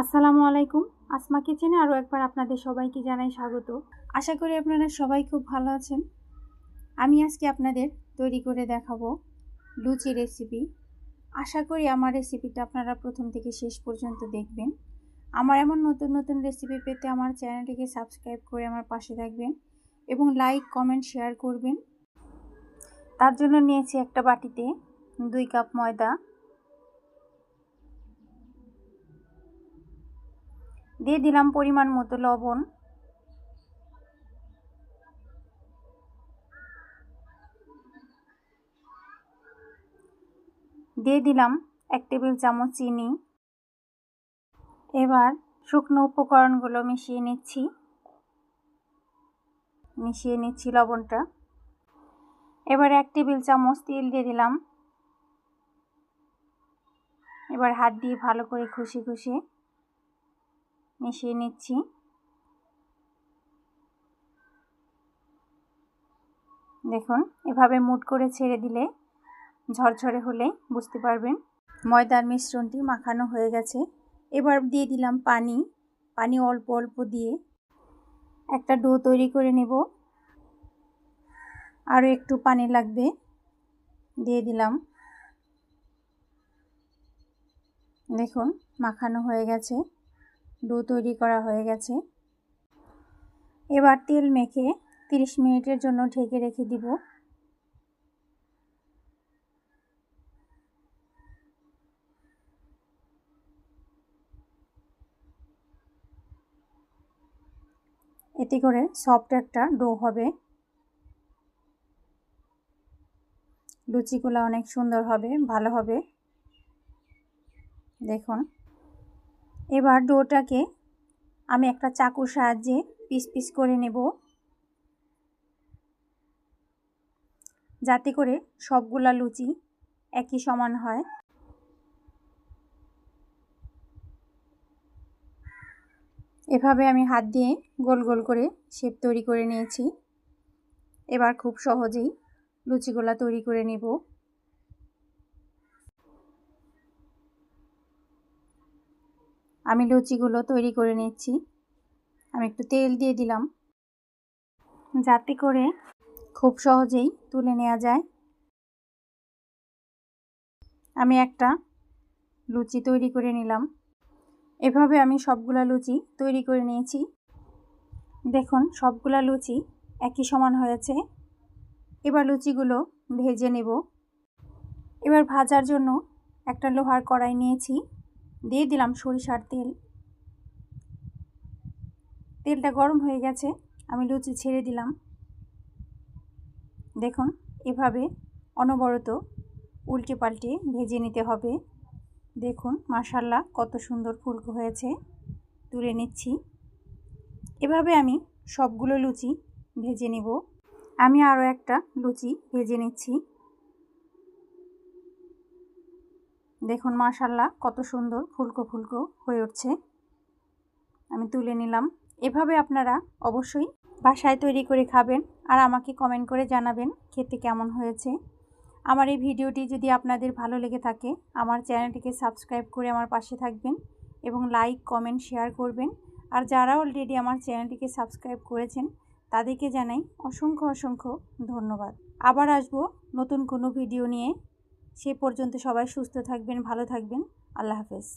আসসালামু আলাইকুম। আসমা কিচেনে আরও একবার আপনাদের সবাইকে জানাই স্বাগত। আশা করি আপনারা সবাই খুব ভালো আছেন। আমি আজকে আপনাদের তৈরি করে দেখাবো লুচি রেসিপি। আশা করি আমার রেসিপিটা আপনারা প্রথম থেকে শেষ পর্যন্ত দেখবেন। আমার এমন নতুন নতুন রেসিপি পেতে আমার চ্যানেলটিকে সাবস্ক্রাইব করে আমার পাশে থাকবেন এবং লাইক কমেন্ট শেয়ার করবেন। তার জন্য নিয়েছি একটা বাটিতে 2 কাপ ময়দা, দিয়ে দিলাম পরিমাণ মতো লবণ, দিয়ে দিলাম 1 টেবিল চামচ চিনি। এবার শুকনো উপকরণগুলো মিশিয়ে নিচ্ছি লবণটা। এবার 1 টেবিল চামচ তেল দিয়ে দিলাম। এবার হাত দিয়ে ভালো করে ঘষে মিশিয়ে নিচ্ছি। দেখুন, এভাবে মুঠ করে ছেড়ে দিলে ঝরঝরে হলেই বুঝতে পারবেন ময়দার মিশ্রণটি মাখানো হয়ে গেছে। এবার দিয়ে দিলাম পানি অল্প অল্প দিয়ে একটা ডো তৈরি করে নেব। আরও একটু পানি লাগবে, দিয়ে দিলাম। দেখুন, মাখানো হয়ে গেছে, ডো তৈরি করা হয়ে গেছে। এবার তেল মেখে 30 মিনিটের জন্য ঢেকে রেখে দিব। এতে করে সফট একটা ডো হবে, লুচিগুলো অনেক সুন্দর হবে, ভালো হবে। দেখুন, এবার ডোটাকে আমি একটা চাকুর সাহায্যে পিস পিস করে নেব, যাতে করে সবগুলা লুচি একই সমান হয়। এভাবে আমি হাত দিয়ে গোল গোল করে শেপ তৈরি করে নিয়েছি। এবার খুব সহজেই লুচিগুলা তৈরি করে নেব। আমি লুচিগুলো তৈরি করে নিচ্ছি। আমি একটু তেল দিয়ে দিলাম, যাতে করে খুব সহজেই তুলে নেওয়া যায়। আমি একটা লুচি তৈরি করে নিলাম। এভাবে আমি সবগুলা লুচি তৈরি করে নিয়েছি। দেখুন, সবগুলা লুচি একই সমান হয়েছে। এবার লুচিগুলো ভেজে নেব। এবার ভাজার জন্য একটা লোহার কড়াই নিয়েছি, দিয়ে দিলাম সরিষার তেল। তেলটা গরম হয়ে গেছে, আমি লুচি ছেড়ে দিলাম। দেখুন, এভাবে অনবরত উল্টে পাল্টে ভেজে নিতে হবে। দেখুন, মাশাআল্লাহ কত সুন্দর ফুলকো হয়েছে। তুলে নিচ্ছি। এভাবে আমি সবগুলো লুচি ভেজে নেব। আমি আরও একটা লুচি ভেজে নিচ্ছি। দেখুন, মাশাআল্লাহ কত সুন্দর ফুলকো হয়ে উঠছে। আমি তুলে নিলাম। এভাবে আপনারা অবশ্যই বাসায় তৈরি করে খাবেন আর আমাকে কমেন্ট করে জানাবেন খেতে কেমন হয়েছে। আমার এই ভিডিওটি যদি আপনাদের ভালো লেগে থাকে, আমার চ্যানেলটিকে সাবস্ক্রাইব করে আমার পাশে থাকবেন এবং লাইক কমেন্ট শেয়ার করবেন। আর যারা অলরেডি আমার চ্যানেলটিকে সাবস্ক্রাইব করেছেন তাদেরকে জানাই অসংখ্য ধন্যবাদ। আবার আসবো নতুন কোনো ভিডিও নিয়ে। সে পর্যন্ত সবাই সুস্থ থাকবেন, ভালো থাকবেন। আল্লাহ হাফেজ।